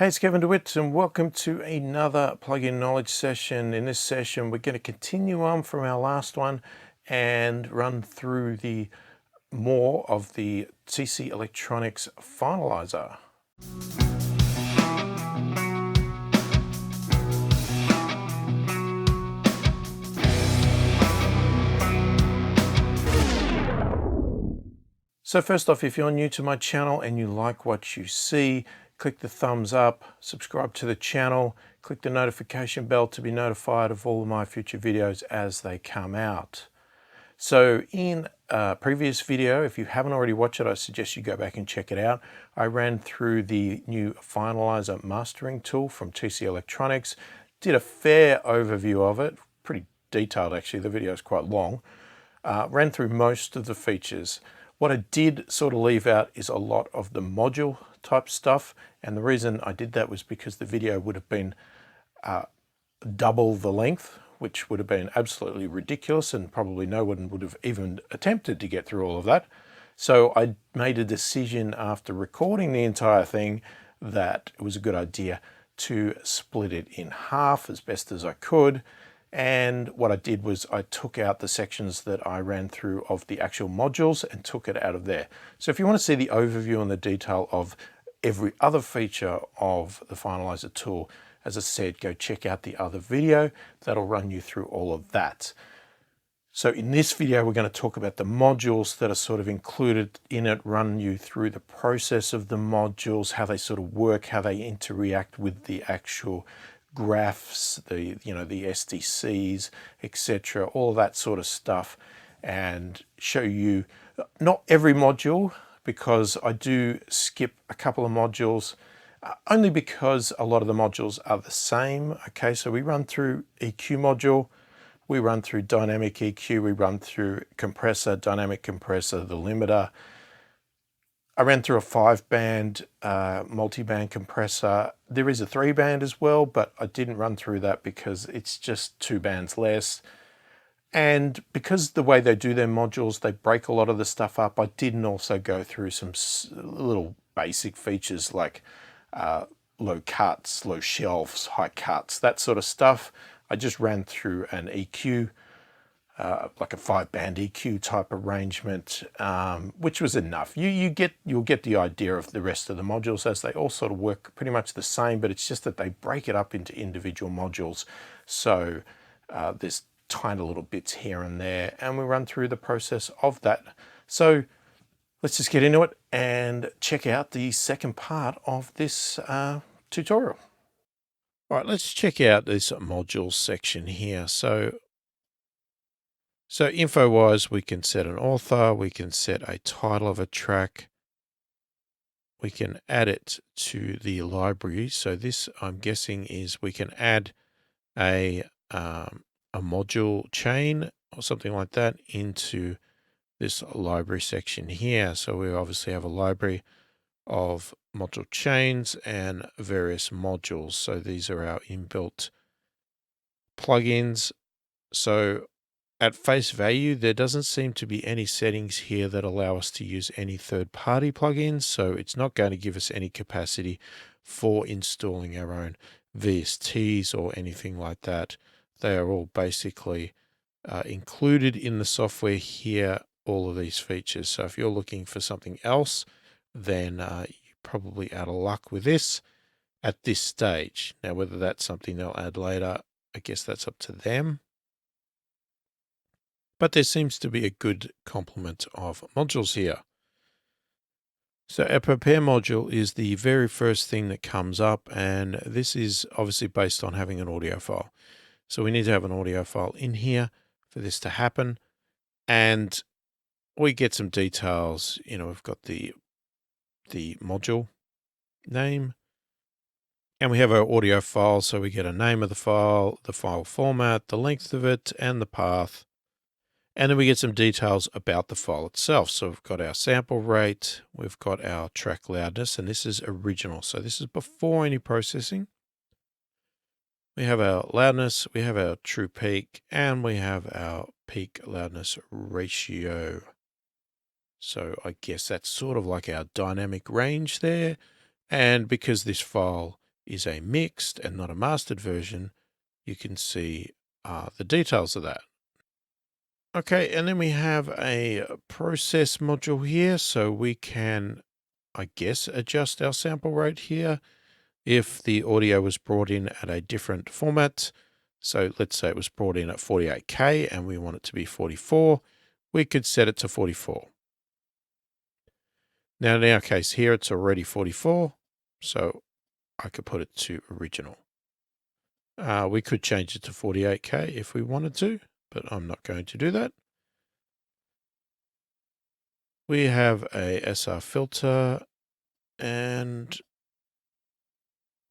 Hey, it's Kevin DeWitt and welcome to another plugin knowledge session. In this session, we're going to continue on from our last one and run through more of the TC Electronics Finalizer. So first off, if you're new to my channel and you like what you see, click the thumbs up, subscribe to the channel, click the notification bell to be notified of all of my future videos as they come out. So in a previous video, if you haven't already watched it, I suggest you go back and check it out. I ran through the new Finalizer Mastering tool from TC Electronics, did a fair overview of it, pretty detailed actually, the video is quite long, ran through most of the features. What I did sort of leave out is a lot of the module type stuff, and the reason I did that was because the video would have been double the length, which would have been absolutely ridiculous, and probably no one would have even attempted to get through all of that. So I made a decision after recording the entire thing that it was a good idea to split it in half as best as I could. And what I did was I took out the sections that I ran through of the actual modules and took it out of there. So if you want to see the overview and the detail of every other feature of the Finalizer tool, as I said, go check out the other video. That'll run you through all of that. So in this video, we're going to talk about the modules that are sort of included in it, run you through the process of the modules, how they sort of work, how they interact with the actual graphs, the SDCs, etc., all that sort of stuff, and show you not every module, because I do skip a couple of modules, only because a lot of the modules are the same. Okay, so we run through EQ module, we run through dynamic EQ, we run through compressor, dynamic compressor, the limiter. I ran through a 5-band multi-band compressor. There is a 3-band as well, but I didn't run through that because it's just 2 bands less. And because the way they do their modules, they break a lot of the stuff up, I didn't also go through some little basic features like low cuts, low shelves, high cuts, that sort of stuff. I just ran through an EQ, like a 5-band EQ type arrangement, which was enough. You'll get the idea of the rest of the modules, as they all sort of work pretty much the same, but it's just that they break it up into individual modules. So there's tiny little bits here and there, and we run through the process of that. So let's just get into it and check out the second part of this tutorial. All right, let's check out this modules section here. So info-wise, we can set an author, we can set a title of a track, we can add it to the library. So this, I'm guessing, is we can add a module chain or something like that into this library section here. So we obviously have a library of module chains and various modules. So these are our inbuilt plugins. So at face value, there doesn't seem to be any settings here that allow us to use any third-party plugins, so it's not going to give us any capacity for installing our own VSTs or anything like that. They are all basically included in the software here, all of these features. So if you're looking for something else, then you're probably out of luck with this at this stage. Now, whether that's something they'll add later, I guess that's up to them. But there seems to be a good complement of modules here. So our prepare module is the very first thing that comes up, and this is obviously based on having an audio file. So we need to have an audio file in here for this to happen. And we get some details. We've got the module name, and we have our audio file. So we get a name of the file format, the length of it, and the path. And then we get some details about the file itself. So we've got our sample rate, we've got our track loudness, and this is original. So this is before any processing. We have our loudness, we have our true peak, and we have our peak loudness ratio. So I guess that's sort of like our dynamic range there. And because this file is a mixed and not a mastered version, you can see the details of that. Okay, and then we have a process module here, so we can, I guess, adjust our sample rate here if the audio was brought in at a different format. So let's say it was brought in at 48K and we want it to be 44, we could set it to 44. Now in our case here, it's already 44, so I could put it to original. We could change it to 48K if we wanted to, but I'm not going to do that. We have a SR filter and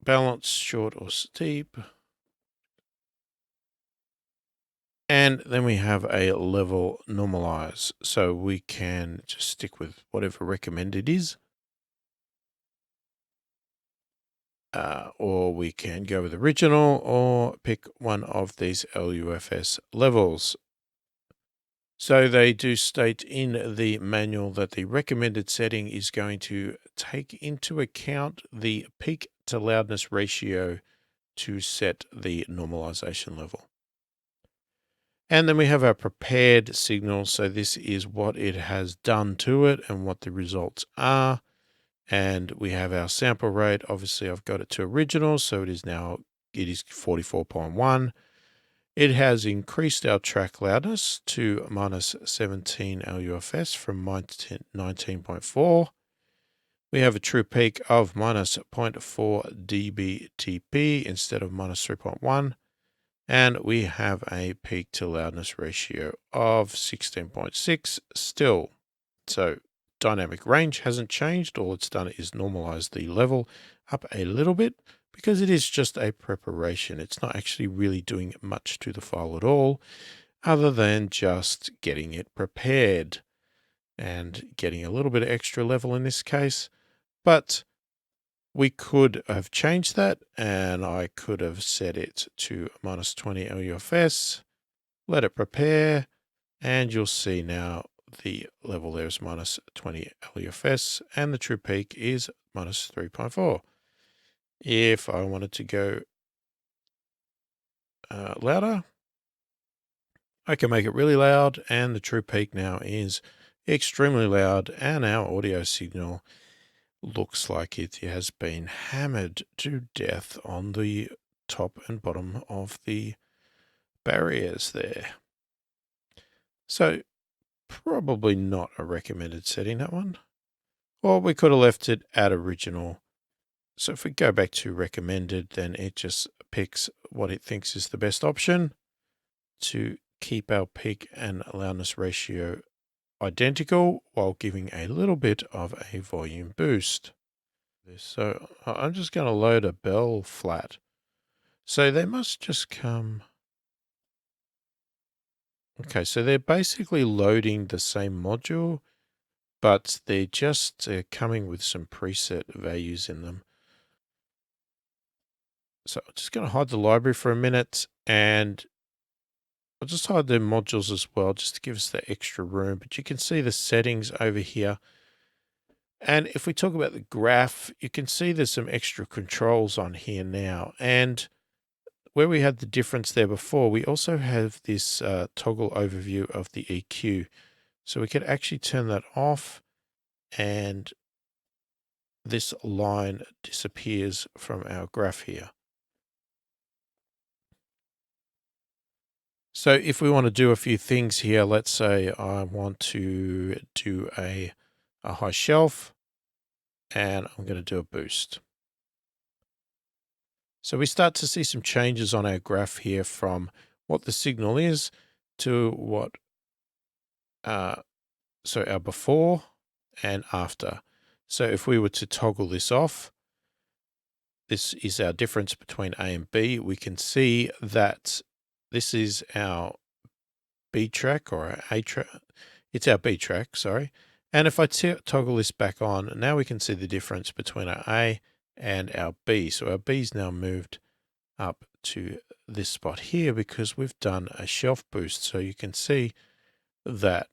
balance, short or steep. And then we have a level normalize. So we can just stick with whatever recommended is. Or we can go with original or pick one of these LUFS levels. So they do state in the manual that the recommended setting is going to take into account the peak to loudness ratio to set the normalization level. And then we have our prepared signal. So this is what it has done to it and what the results are. And we have our sample rate. Obviously, I've got it to original, so it is 44.1. It has increased our track loudness to minus 17 LUFS from 19.4. We have a true peak of minus 0.4 dBTP instead of minus 3.1. And we have a peak to loudness ratio of 16.6 still. So dynamic range hasn't changed. All it's done is normalize the level up a little bit because it is just a preparation. It's not actually really doing much to the file at all other than just getting it prepared and getting a little bit of extra level in this case. But we could have changed that and I could have set it to minus 20 LUFS, let it prepare, and you'll see now the level there is minus 20 LUFS and the true peak is minus 3.4. If I wanted to go louder, I can make it really loud and the true peak now is extremely loud and our audio signal looks like it has been hammered to death on the top and bottom of the barriers there. So probably not a recommended setting, that one. Or we could have left it at original. So if we go back to recommended, then it just picks what it thinks is the best option to keep our peak and loudness ratio identical while giving a little bit of a volume boost. So I'm just going to load a bell flat. So they must just come. Okay, so they're basically loading the same module, but they're just coming with some preset values in them. So I'm just going to hide the library for a minute and I'll just hide the modules as well, just to give us that extra room. But you can see the settings over here. And if we talk about the graph, you can see there's some extra controls on here now. And where we had the difference there before, we also have this toggle overview of the EQ. So we could actually turn that off and this line disappears from our graph here. So if we want to do a few things here, let's say I want to do a high shelf and I'm going to do a boost. So we start to see some changes on our graph here from what the signal is to what, so our before and after. So if we were to toggle this off, this is our difference between A and B. We can see that this is our B track or our A track. It's our B track, sorry. And if I toggle this back on, now we can see the difference between our A and our B. So our B's now moved up to this spot here because we've done a shelf boost. So you can see that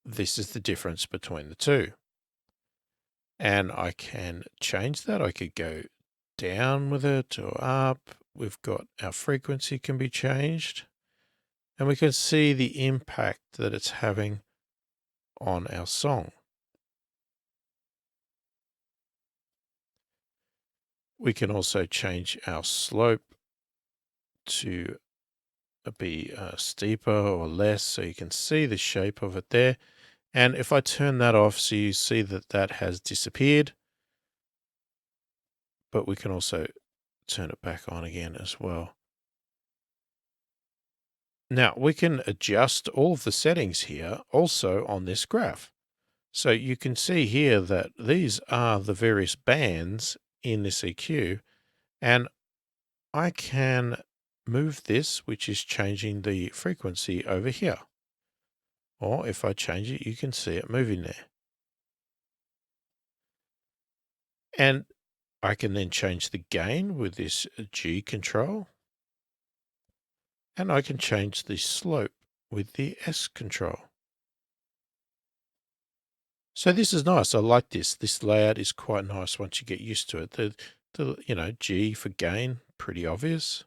this is the difference between the two. And I can change that. I could go down with it or up. We've got our frequency can be changed, and we can see the impact that it's having on our song. We can also change our slope to be steeper or less, so you can see the shape of it there. And if I turn that off, so you see that that has disappeared, but we can also turn it back on again as well. Now we can adjust all of the settings here also on this graph. So you can see here that these are the various bands in this EQ, and I can move this, which is changing the frequency over here. Or if I change it, you can see it moving there. And I can then change the gain with this G control. And I can change the slope with the S control. So this is nice. I like this. This layout is quite nice once you get used to it. The G for gain, pretty obvious.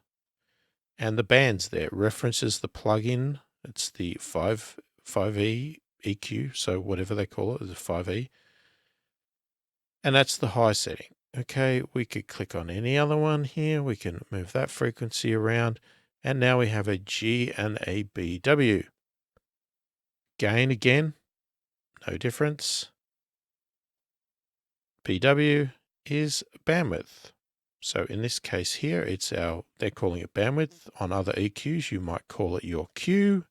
And the bands there references the plugin. It's the 5E EQ, so whatever they call it, the 5E. And that's the high setting. Okay, we could click on any other one here. We can move that frequency around. And now we have a G and a BW. Gain again, no difference. BW is bandwidth. So in this case here, they're calling it bandwidth. On other EQs, you might call it your Q.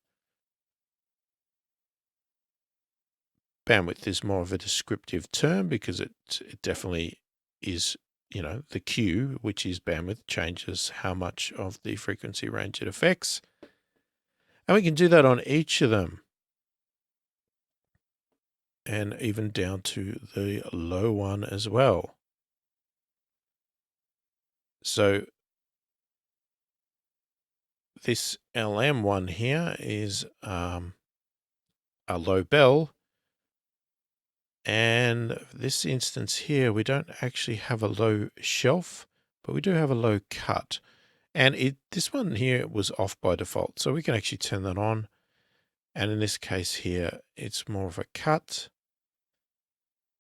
Bandwidth is more of a descriptive term because it definitely is, the Q, which is bandwidth, changes how much of the frequency range it affects. And we can do that on each of them. And even down to the low one as well. So this LM one here is a low bell. And this instance here, we don't actually have a low shelf, but we do have a low cut. And this one here was off by default. So we can actually turn that on. And in this case here, it's more of a cut.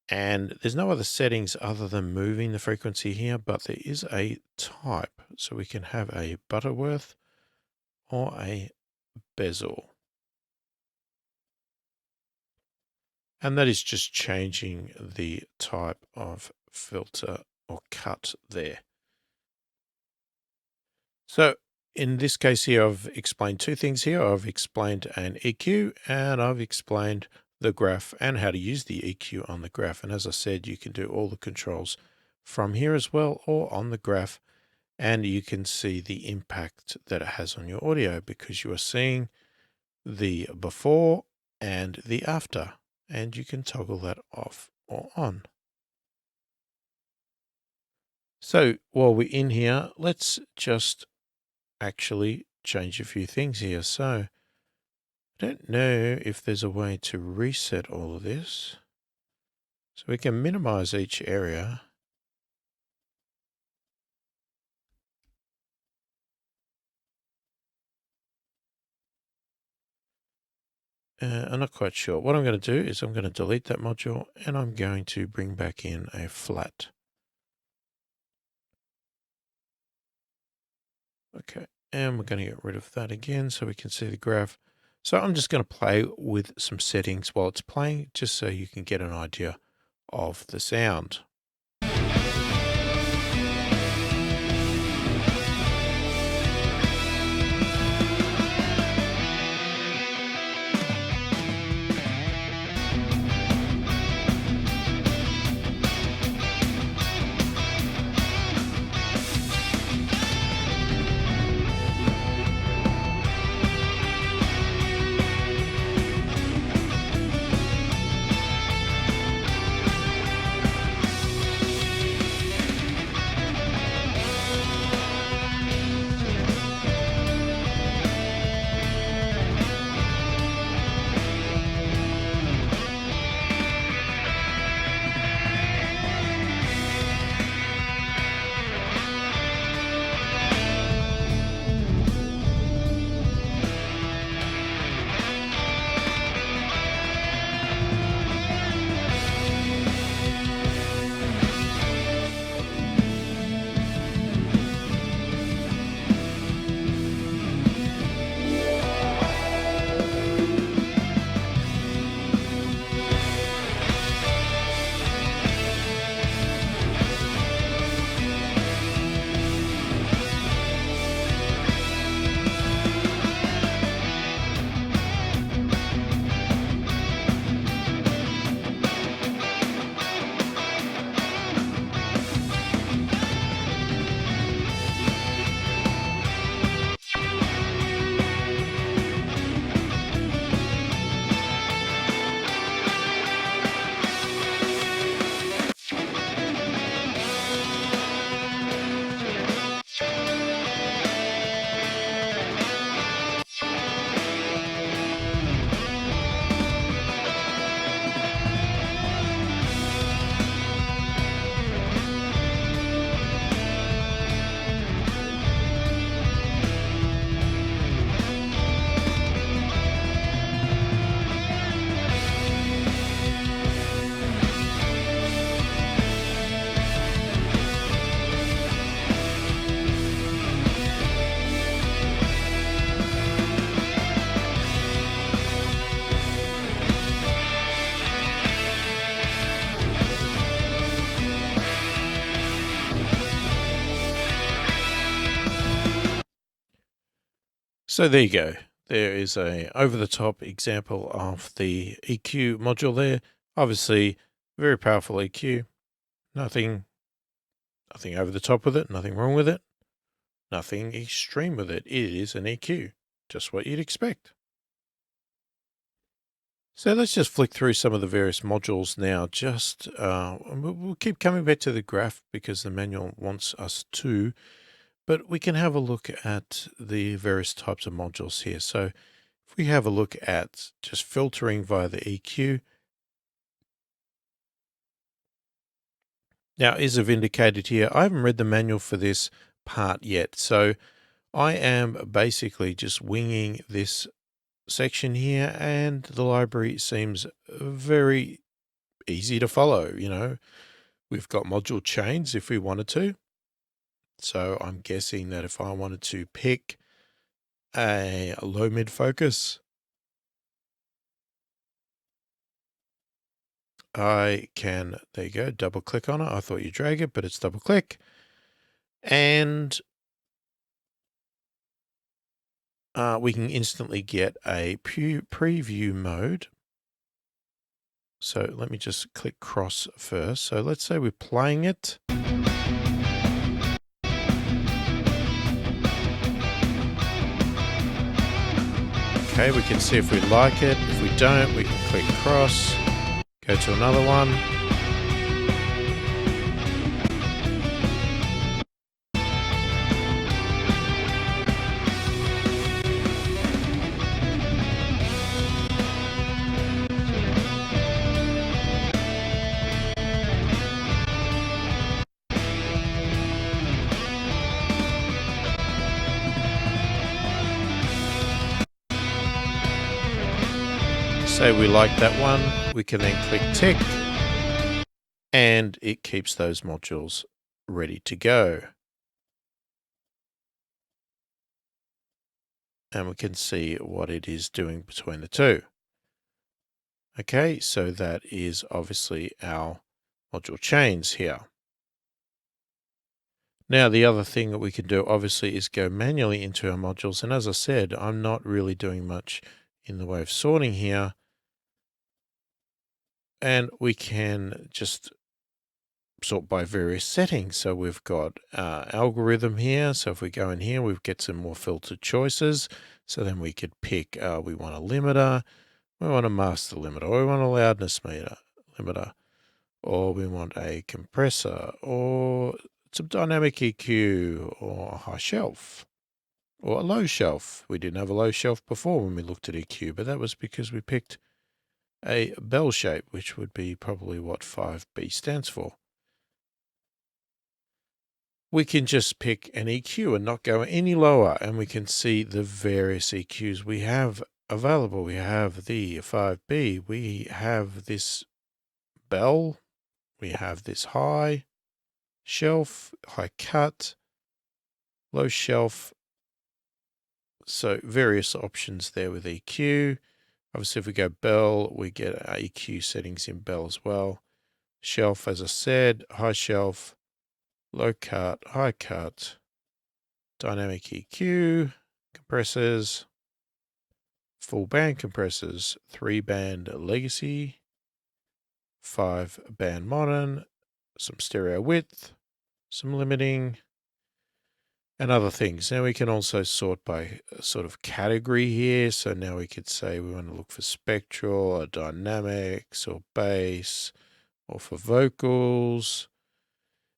And there's no other settings other than moving the frequency here, but there is a type. So we can have a Butterworth or a bezel. And that is just changing the type of filter or cut there. So in this case here, I've explained two things here. I've explained an EQ and I've explained the graph and how to use the EQ on the graph. And as I said, you can do all the controls from here as well or on the graph, and you can see the impact that it has on your audio because you are seeing the before and the after, and you can toggle that off or on. So while we're in here, let's just actually change a few things here. So I don't know if there's a way to reset all of this. So we can minimize each area. I'm not quite sure. What I'm going to do is I'm going to delete that module and I'm going to bring back in a flat. Okay, and we're going to get rid of that again so we can see the graph. So I'm just going to play with some settings while it's playing, just so you can get an idea of the sound. So there you go. There is a over-the-top example of the EQ module there. Obviously, very powerful EQ. Nothing over the top with it, nothing wrong with it, nothing extreme with it. It is an EQ, just what you'd expect. So let's just flick through some of the various modules now. We'll keep coming back to the graph because the manual wants us to, but we can have a look at the various types of modules here. So if we have a look at just filtering via the EQ, now as I've indicated here, I haven't read the manual for this part yet. So I am basically just winging this section here, and the library seems very easy to follow. We've got module chains if we wanted to. So I'm guessing that if I wanted to pick a low mid focus, I can, there you go, double click on it. I thought you drag it, but it's double click. And we can instantly get a preview mode. So let me just click cross first. So let's say we're playing it. Okay, we can see if we like it. If we don't, we can click cross, go to another one. Say we like that one, we can then click tick, and it keeps those modules ready to go. And we can see what it is doing between the two. Okay, so that is obviously our module chains here. Now, the other thing that we can do obviously is go manually into our modules. And as I said, I'm not really doing much in the way of sorting here. And we can just sort by various settings. So we've got algorithm here. So if we go in here, we get some more filtered choices. So then we could pick, we want a limiter, we want a master limiter, or we want a loudness limiter, or we want a compressor, or some dynamic EQ, or a high shelf, or a low shelf. We didn't have a low shelf before when we looked at EQ, but that was because we picked a bell shape, which would be probably what 5B stands for. We can just pick an EQ and not go any lower, and we can see the various EQs we have available. We have the 5B, we have this bell, we have this high shelf, high cut, low shelf. So various options there with EQ. Obviously, if we go bell, we get EQ settings in bell as well. Shelf, as I said, high shelf, low cut, high cut, dynamic EQ, compressors, full band compressors, 3-band legacy, 5-band modern, some stereo width, some limiting, and other things. Now we can also sort by sort of category here. So now we could say we want to look for spectral or dynamics or bass or for vocals.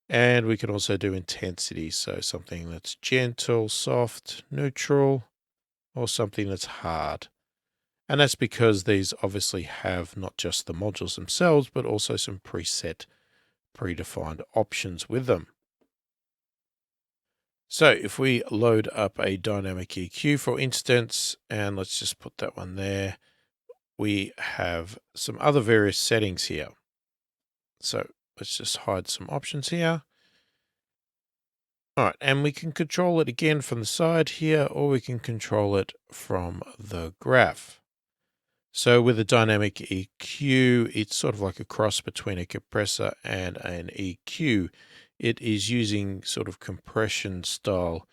And we can also do intensity. So something that's gentle, soft, neutral, or something that's hard. And that's because these obviously have not just the modules themselves, but also some predefined options with them. So if we load up a dynamic EQ, for instance, and let's just put that one there, we have some other various settings here. So let's just hide some options here. All right, and we can control it again from the side here, or we can control it from the graph. So with a dynamic EQ, it's sort of like a cross between a compressor and an EQ. It is using sort of compression style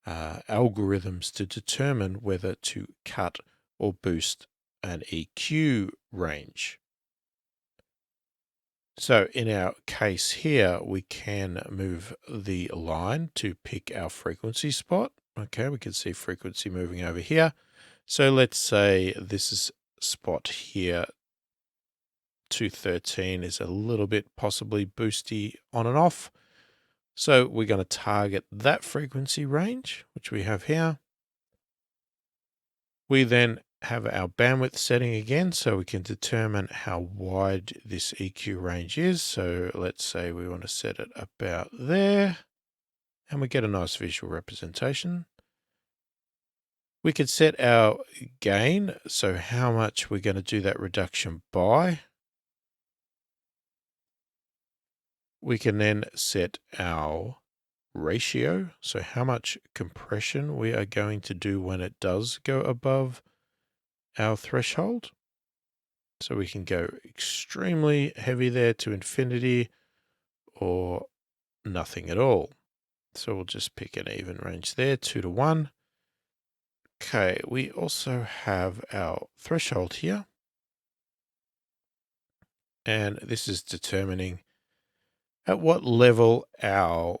algorithms to determine whether to cut or boost an EQ range. So in our case here, we can move the line to pick our frequency spot. Okay, we can see frequency moving over here. So let's say this is spot here, 213 is a little bit possibly boosty on and off. So we're going to target that frequency range, which we have here. We then have our bandwidth setting again, so we can determine how wide this EQ range is. So let's say we want to set it about there, and we get a nice visual representation. We could set our gain, so how much we're going to do that reduction by. We can then set our ratio, so how much compression we are going to do when it does go above our threshold. So we can go extremely heavy there to infinity or nothing at all. So we'll just pick an even range there, 2 to 1. Okay, we also have our threshold here. And this is determining at what level our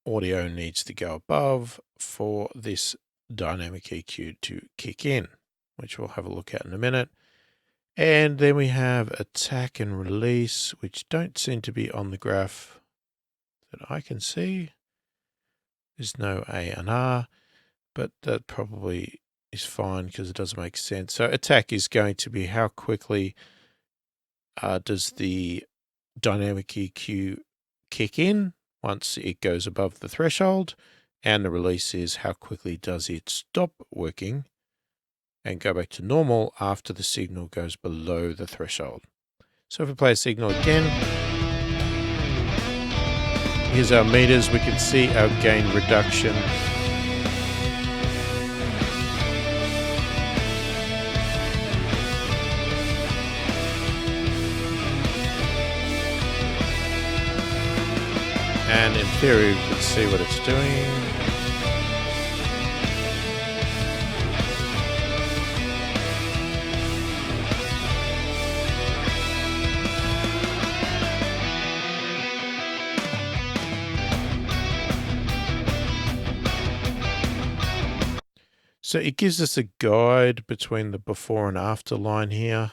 audio needs to go above for this dynamic EQ to kick in, which we'll have a look at in a minute. And then we have attack and release, which don't seem to be on the graph that I can see. There's no A and R, but that probably is fine because it doesn't make sense. So attack is going to be how quickly does the dynamic EQ kick in once it goes above the threshold, and the release is how quickly does it stop working and go back to normal after the signal goes below the threshold. So if we play a signal again, here's our meters. We can see our gain reduction. And in theory, we can see what it's doing. So it gives us a guide between the before and after line here.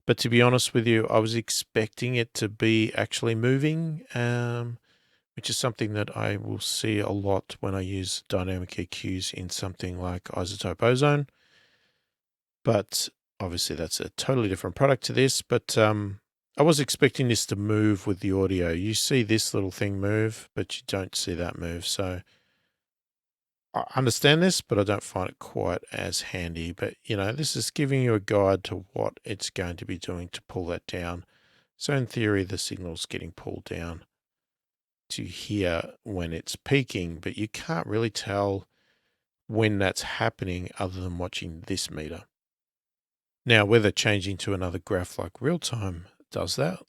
But to be honest with you, I was expecting it to be actually moving, which is something that I will see a lot when I use dynamic EQs in something like isotope ozone. But obviously that's a totally different product to this. But I was expecting this to move with the audio. You see this little thing move, but you don't see that move. So I understand this, but I don't find it quite as handy. But, you know, this is giving you a guide to what it's going to be doing to pull that down. So in theory, the signal's getting pulled down to here when it's peaking, but you can't really tell when that's happening other than watching this meter. Now, whether changing to another graph like Realtime does that.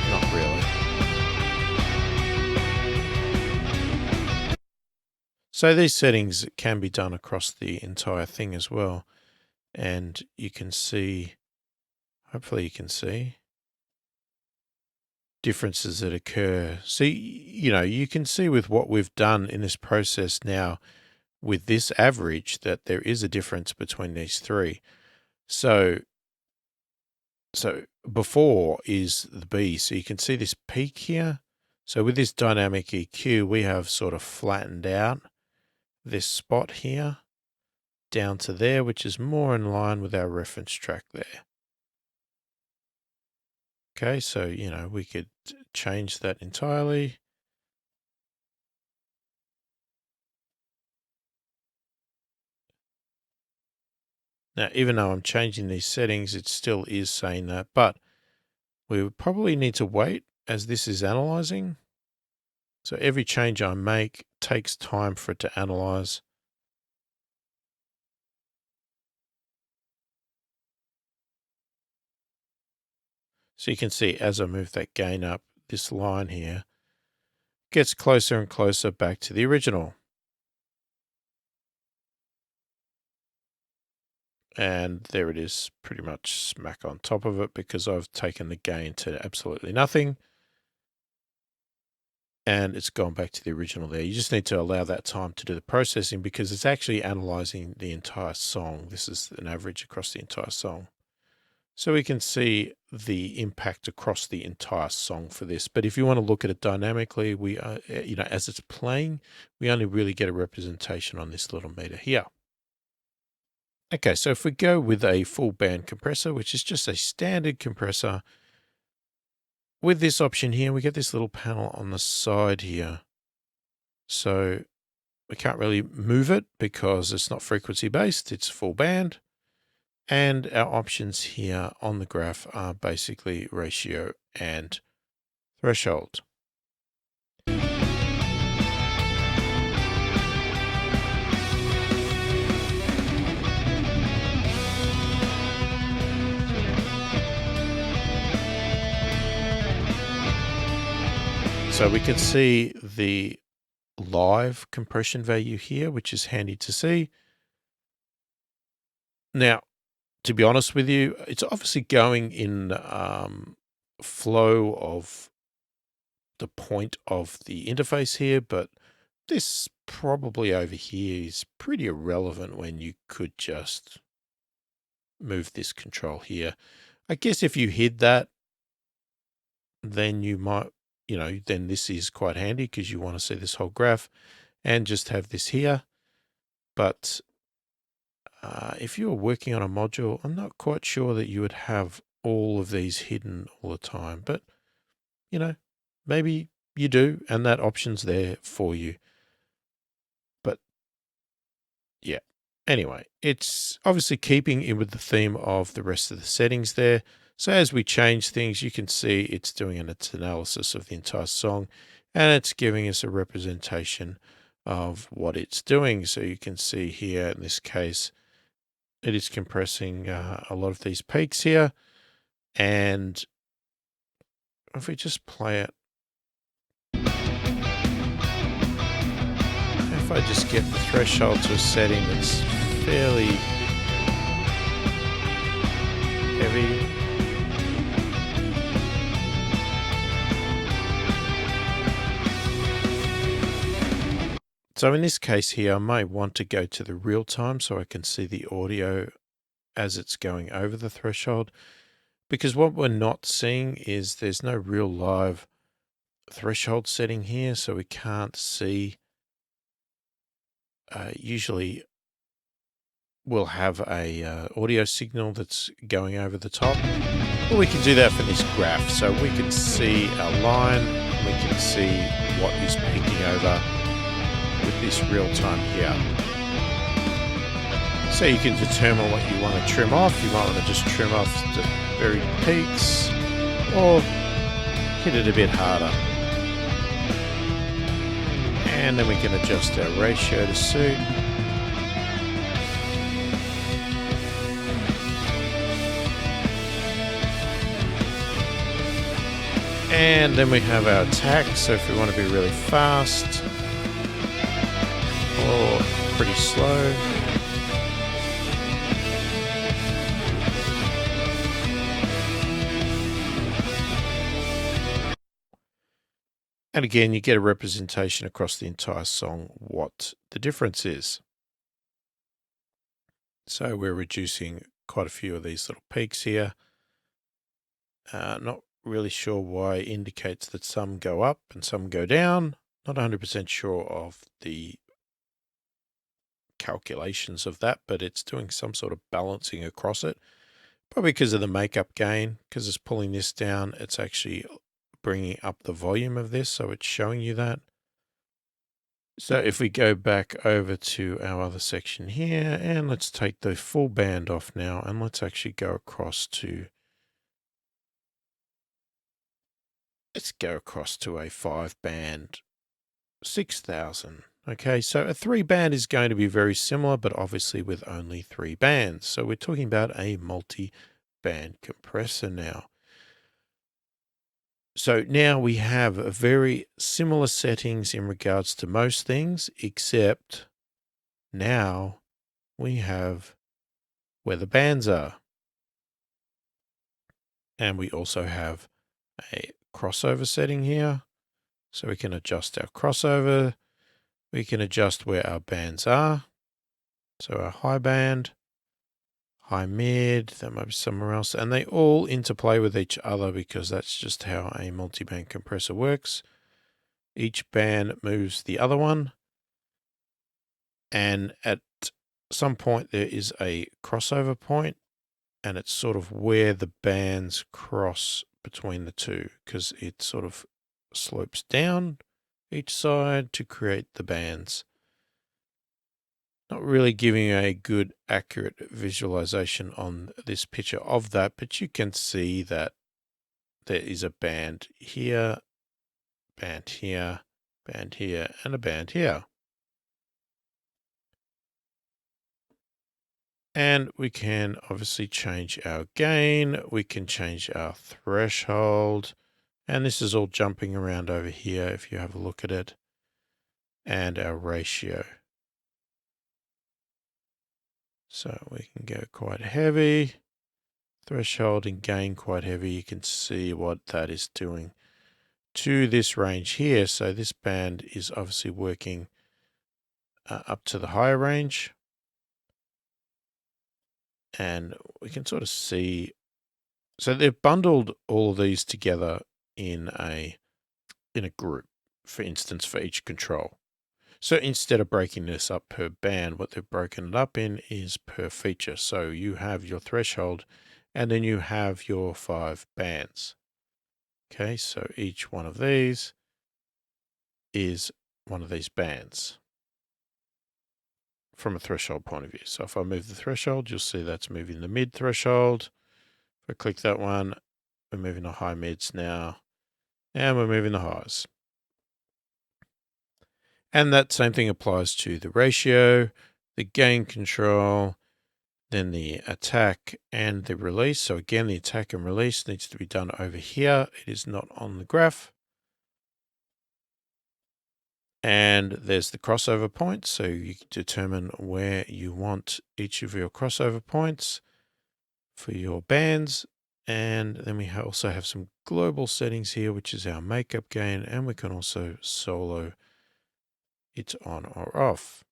Not really. So these settings can be done across the entire thing as well. And you can see, hopefully you can see differences that occur. So, you know, you can see with what we've done in this process now with this average that there is a difference between these three. So before is the B. So you can see this peak here. So with this dynamic EQ, we have sort of flattened out this spot here down to there, which is more in line with our reference track there. Okay, so, you know, we could change that entirely. Now, even though I'm changing these settings, it still is saying that, but we would probably need to wait as this is analyzing. So every change I make takes time for it to analyze. So you can see as I move that gain up, this line here gets closer and closer back to the original. And there it is, pretty much smack on top of it, because I've taken the gain to absolutely nothing. And it's gone back to the original there. You just need to allow that time to do the processing, because it's actually analyzing the entire song. This is an average across the entire song. So we can see the impact across the entire song for this. But if you want to look at it dynamically, we are, as it's playing, we only really get a representation on this little meter here. Okay, so if we go with a full band compressor, which is just a standard compressor, with this option here, we get this little panel on the side here. So we can't really move it because it's not frequency based, it's full band. And our options here on the graph are basically ratio and threshold. So we can see the live compression value here, which is handy to see. Now, to be honest with you, it's obviously going in flow of the point of the interface here, but this probably over here is pretty irrelevant when you could just move this control here. I guess if you hid that, then you might, then this is quite handy because you want to see this whole graph and just have this here. But if you're working on a module, I'm not quite sure that you would have all of these hidden all the time, but maybe you do, and that option's there for you. But yeah, anyway, it's obviously keeping in with the theme of the rest of the settings there. So as we change things, you can see it's doing its analysis of the entire song, and it's giving us a representation of what it's doing. So you can see here, in this case, it is compressing a lot of these peaks here. And if we just play it, if I just get the threshold to a setting that's fairly heavy, so in this case here, I may want to go to the real time so I can see the audio as it's going over the threshold, because what we're not seeing is there's no real live threshold setting here, so we can't see. Usually we'll have a audio signal that's going over the top. Well, we can do that for this graph, so we can see our line, we can see what is peaking over with this real time here. So you can determine what you want to trim off. You might want to just trim off the very peaks or hit it a bit harder. And then we can adjust our ratio to suit. And then we have our attack. So if we want to be really fast or pretty slow. And again, you get a representation across the entire song what the difference is. So we're reducing quite a few of these little peaks here. Not really sure why it indicates that some go up and some go down. Not 100% sure of the calculations of that, but it's doing some sort of balancing across it. Probably because of the makeup gain, because it's pulling this down, it's actually bringing up the volume of this, so it's showing you that. So if we go back over to our other section here, and let's take the full band off now, and let's actually go across to, let's go across to a 5-band 6000. Okay, so a 3-band is going to be very similar, but obviously with only 3 bands. So we're talking about a multi-band compressor now. So now we have a very similar settings in regards to most things, except now we have where the bands are. And we also have a crossover setting here. So we can adjust our crossover. We can adjust where our bands are. So our high band, high mid, that might be somewhere else. And they all interplay with each other because that's just how a multi-band compressor works. Each band moves the other one. And at some point there is a crossover point, and it's sort of where the bands cross between the two, because it sort of slopes down each side to create the bands. Not really giving a good accurate visualization on this picture of that, but you can see that there is a band here, and a band here. And we can obviously change our gain. We can change our threshold. And this is all jumping around over here if you have a look at it. And our ratio. So we can go quite heavy. Threshold and gain quite heavy. You can see what that is doing to this range here. So this band is obviously working up to the higher range. And we can sort of see, so they've bundled all of these together in a group, for instance, for each control. So instead of breaking this up per band, what they've broken it up in is per feature. So you have your threshold, and then you have your 5 bands. Okay, so each one of these is one of these bands from a threshold point of view. So if I move the threshold, you'll see that's moving the mid threshold. If I click that one, we're moving the high mids now, and we're moving the highs. And that same thing applies to the ratio, the gain control, then the attack and the release. So again, the attack and release needs to be done over here. It is not on the graph. And there's the crossover points. So you can determine where you want each of your crossover points for your bands. And then we also have some global settings here, which is our makeup gain. And we can also solo it on or off.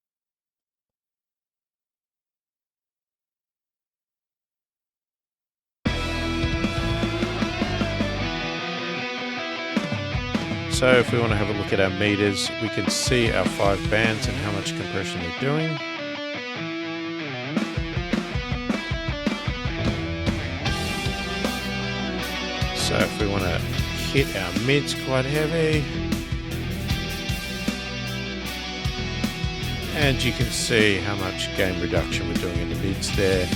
So if we want to have a look at our meters, we can see our 5 bands and how much compression they're doing. So if we want to hit our mids quite heavy, and you can see how much gain reduction we're doing in the mids there,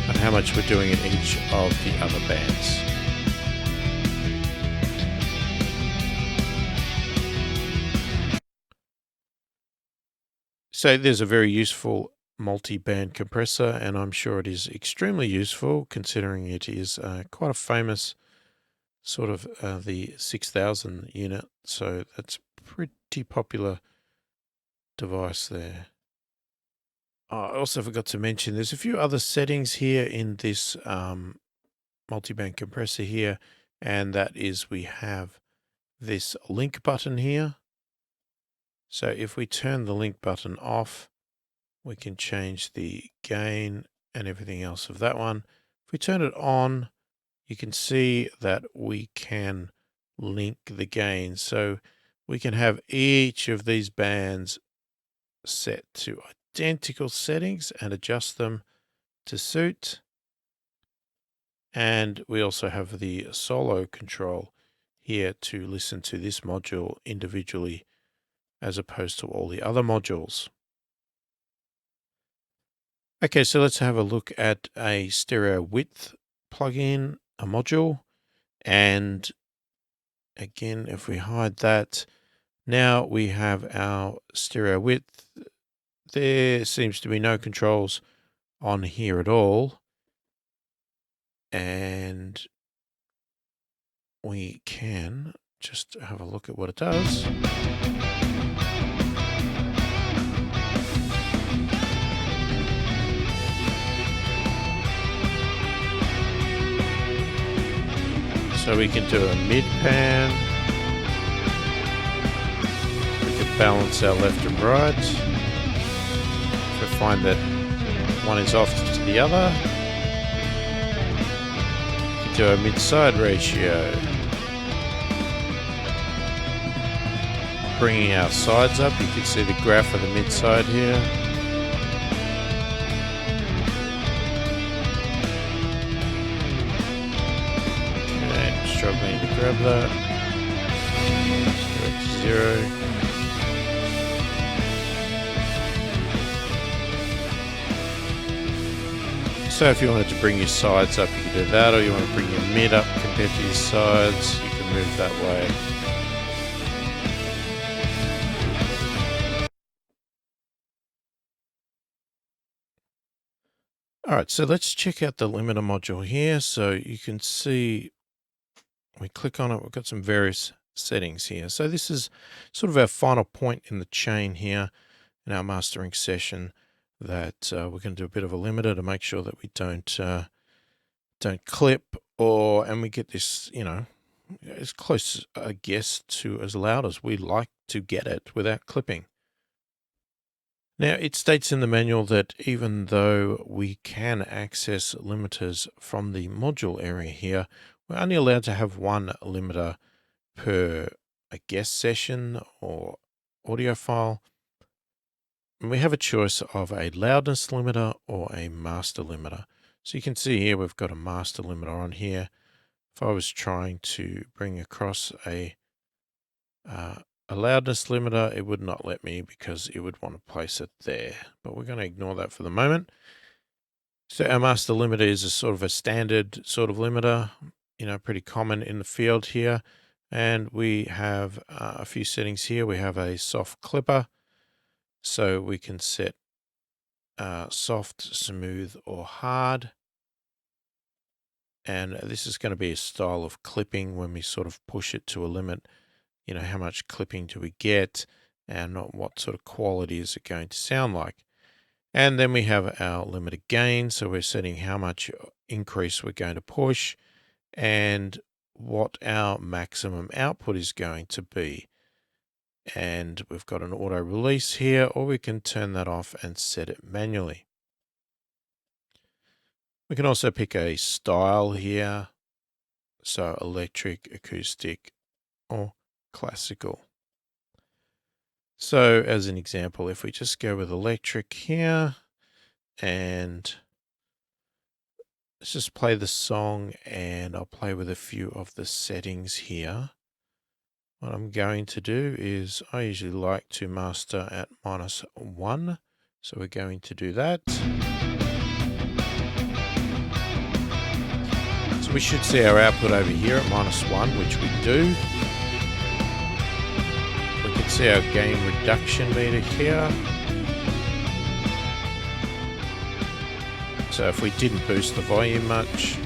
and how much we're doing in each of the other bands. So there's a very useful multi-band compressor, and I'm sure it is extremely useful considering it is quite a famous sort of the 6000 unit. So that's pretty popular device there. I also forgot to mention there's a few other settings here in this multi-band compressor here, and that is we have this link button here. So if we turn the link button off, we can change the gain and everything else of that one. If we turn it on, you can see that we can link the gain. So we can have each of these bands set to identical settings and adjust them to suit. And we also have the solo control here to listen to this module individually as opposed to all the other modules. Okay, so let's have a look at a stereo width plugin, a module. And again, if we hide that, now we have our stereo width. There seems to be no controls on here at all. And we can just have a look at what it does. So we can do a mid pan. We can balance our left and right. If we find that one is off to the other, we can do a mid-side ratio. Bringing our sides up, you can see the graph of the mid-side here. Struggling to grab that. Let's go to 0. So if you wanted to bring your sides up, you can do that, or you want to bring your mid up compared to your sides, you can move that way. Alright, so let's check out the limiter module here. So you can see, we click on it, we've got some various settings here. So this is sort of our final point in the chain here in our mastering session, that we're going to do a bit of a limiter to make sure that we don't clip, and we get this, you know, as close, I guess, to as loud as we like to get it without clipping. Now, it states in the manual that even though we can access limiters from the module area here, we're only allowed to have one limiter per a guest session or audio file. And we have a choice of a loudness limiter or a master limiter. So you can see here we've got a master limiter on here. If I was trying to bring across a loudness limiter, it would not let me because it would want to place it there. But we're going to ignore that for the moment. So our master limiter is a sort of a standard sort of limiter, you know, pretty common in the field here. And we have a few settings here. We have a soft clipper. So we can set soft, smooth, or hard. And this is going to be a style of clipping when we sort of push it to a limit. You know, how much clipping do we get, and what sort of quality is it going to sound like. And then we have our limiter gain. So we're setting how much increase we're going to push and what our maximum output is going to be. And we've got an auto release here, or we can turn that off and set it manually. We can also pick a style here. So electric, acoustic, or classical. So as an example, if we just go with electric here, and let's just play the song, and I'll play with a few of the settings here. What I'm going to do is, I usually like to master at -1. So we're going to do that. So we should see our output over here at -1, which we do. We can see our gain reduction meter here. So if we didn't boost the volume much,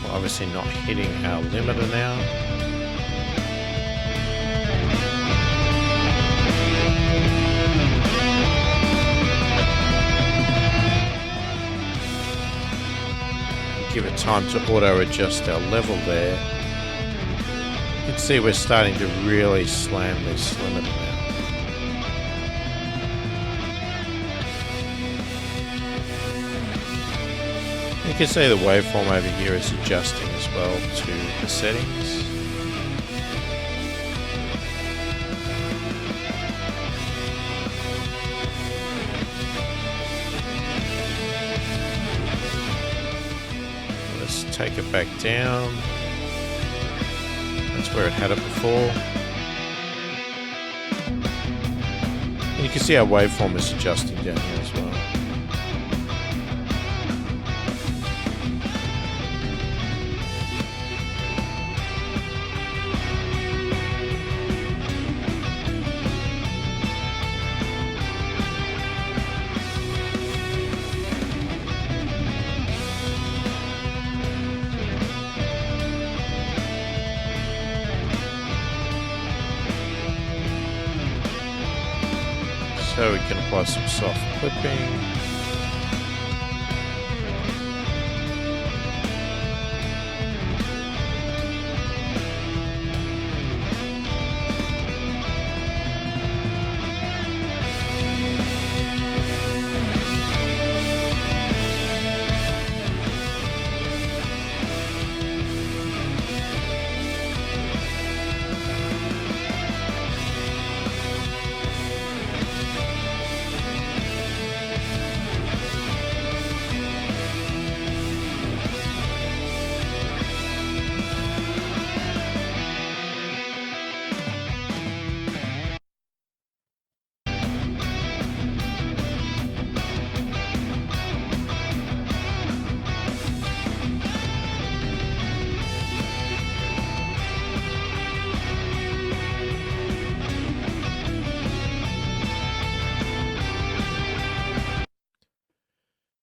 we're obviously not hitting our limiter now. Give it time to auto adjust our level there. You can see we're starting to really slam this limiter now. You can see the waveform over here is adjusting as well to the settings. Take it back down. That's where it had it before. And you can see our waveform is adjusting down here as well. So we can apply some soft clipping.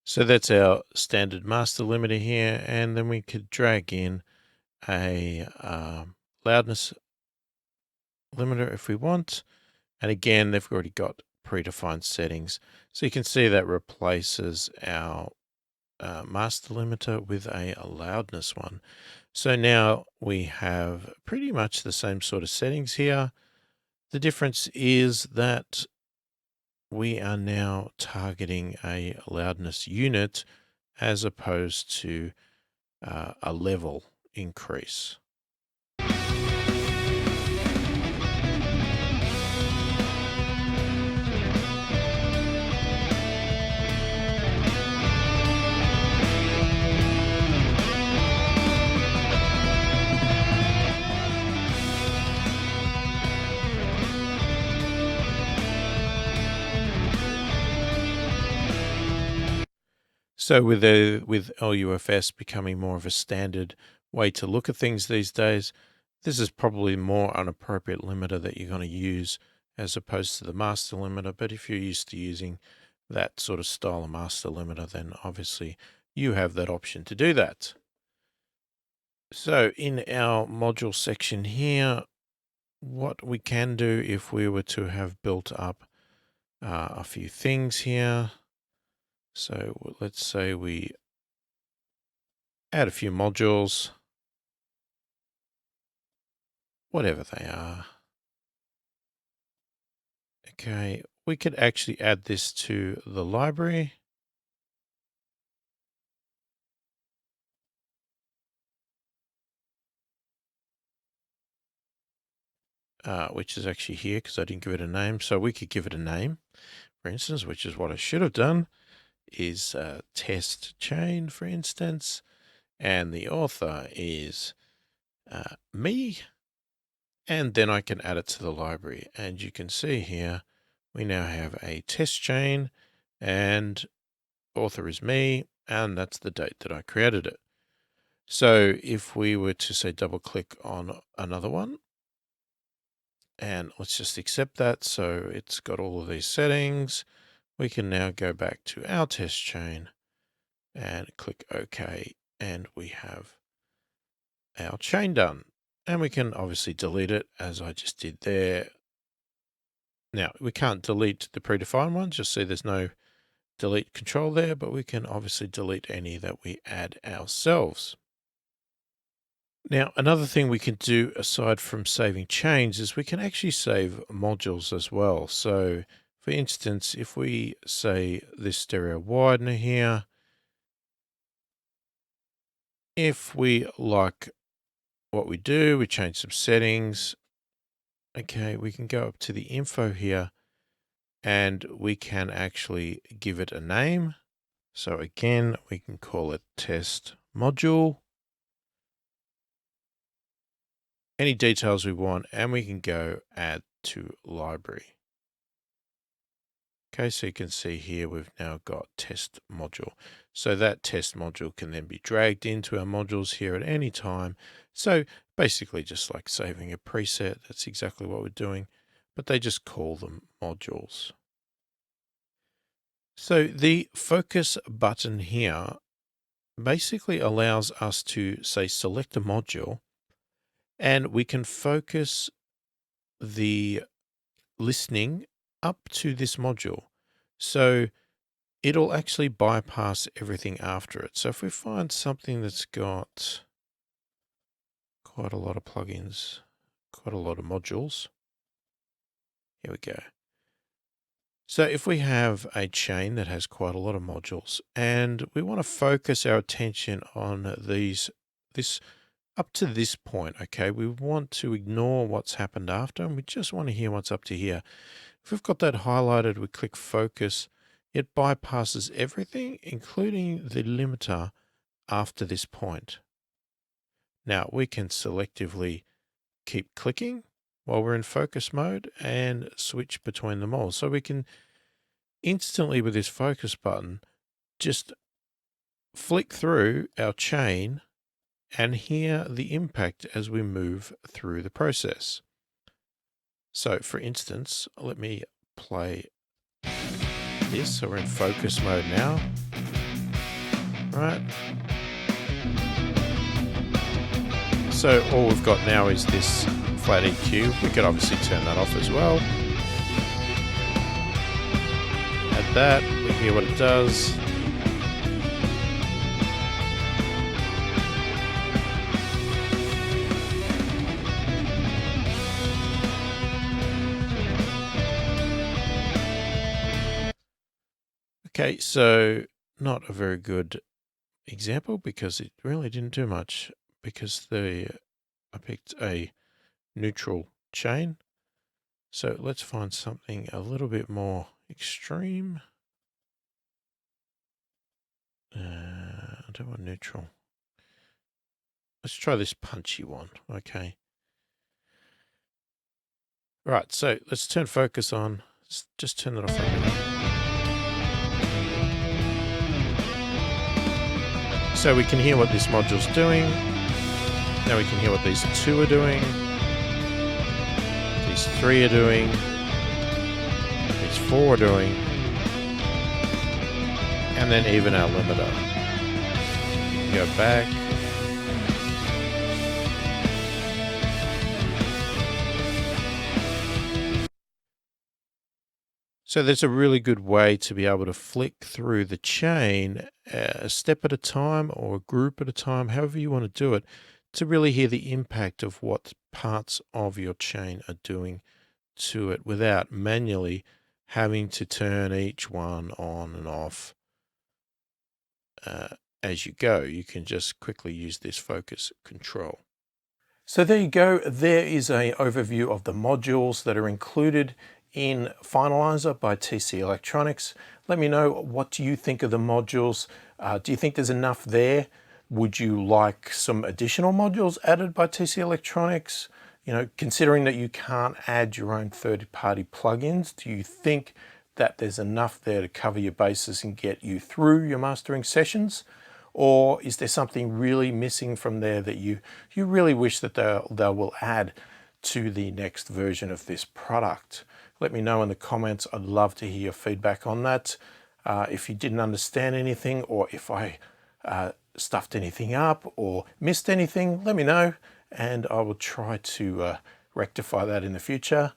So that's our standard master limiter here, and then we could drag in a loudness limiter if we want. And again, they've already got predefined settings. So you can see that replaces our master limiter with a loudness one. So now we have pretty much the same sort of settings here. The difference is that we are now targeting a loudness unit as opposed to a level increase. So with LUFS becoming more of a standard way to look at things these days, this is probably more an appropriate limiter that you're going to use as opposed to the master limiter. But if you're used to using that sort of style of master limiter, then obviously you have that option to do that. So in our module section here, what we can do if we were to have built up a few things here. So let's say we add a few modules, whatever they are. Okay, we could actually add this to the library. Which is actually here because I didn't give it a name. So we could give it a name, for instance, which is what I should have done, is test chain, for instance. And the author is me. And then I can add it to the library. And you can see here, we now have a test chain and author is me. And that's the date that I created it. So if we were to say double click on another one, and let's just accept that. So it's got all of these settings. We can now go back to our test chain and click OK. And we have our chain done. And we can obviously delete it as I just did there. Now we can't delete the predefined ones. Just see there's no delete control there, but we can obviously delete any that we add ourselves. Now, another thing we can do aside from saving chains is we can actually save modules as well. So for instance, if we say this stereo widener here, if we like what we do, we change some settings. Okay, we can go up to the info here and we can actually give it a name. So again, we can call it test module. Any details we want, and we can go add to library. Okay, so you can see here we've now got test module. So that test module can then be dragged into our modules here at any time. So basically just like saving a preset, that's exactly what we're doing, but they just call them modules. So the focus button here basically allows us to say select a module, and we can focus the listening up to this module. So it'll actually bypass everything after it. So if we find something that's got quite a lot of plugins, quite a lot of modules, here we go. So if we have a chain that has quite a lot of modules and we want to focus our attention on this up to this point, okay, we want to ignore what's happened after and we just want to hear what's up to here. If we've got that highlighted, we click focus, it bypasses everything, including the limiter after this point. Now we can selectively keep clicking while we're in focus mode and switch between them all. So we can instantly with this focus button, just flick through our chain and hear the impact as we move through the process. So for instance, let me play this. So we're in focus mode now, right? So all we've got now is this flat EQ. We could obviously turn that off as well. Add that, we hear what it does. Okay, so not a very good example because it really didn't do much because I picked a neutral chain. So let's find something a little bit more extreme. I don't want neutral. Let's try this punchy one. Okay. Right, so let's turn focus on. Let's just turn it off for a minute. So we can hear what this module's doing. Now we can hear what these two are doing. These three are doing. These four are doing. And then even our limiter. Go back. So there's a really good way to be able to flick through the chain a step at a time or a group at a time, however you want to do it, to really hear the impact of what parts of your chain are doing to it without manually having to turn each one on and off as you go. You can just quickly use this focus control. So there you go. There is an overview of the modules that are included in Finalizer by TC Electronics. Let me know, what do you think of the modules? Do you think there's enough there? Would you like some additional modules added by TC Electronics? You know, considering that you can't add your own third-party plugins, do you think that there's enough there to cover your bases and get you through your mastering sessions? Or is there something really missing from there that you really wish that they will add to the next version of this product? Let me know in the comments. I'd love to hear your feedback on that. If you didn't understand anything, or if I stuffed anything up or missed anything, let me know and I will try to rectify that in the future.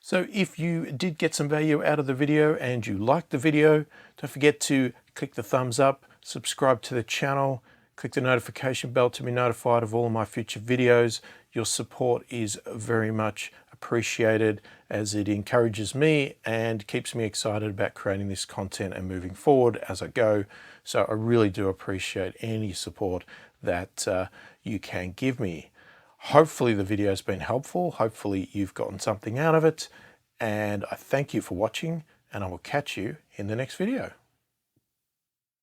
So if you did get some value out of the video and you liked the video, don't forget to click the thumbs up, subscribe to the channel, click the notification bell to be notified of all of my future videos. Your support is very much appreciated as it encourages me and keeps me excited about creating this content and moving forward as I go. So I really do appreciate any support that you can give me. Hopefully the video has been helpful. Hopefully you've gotten something out of it. And I thank you for watching, and I will catch you in the next video.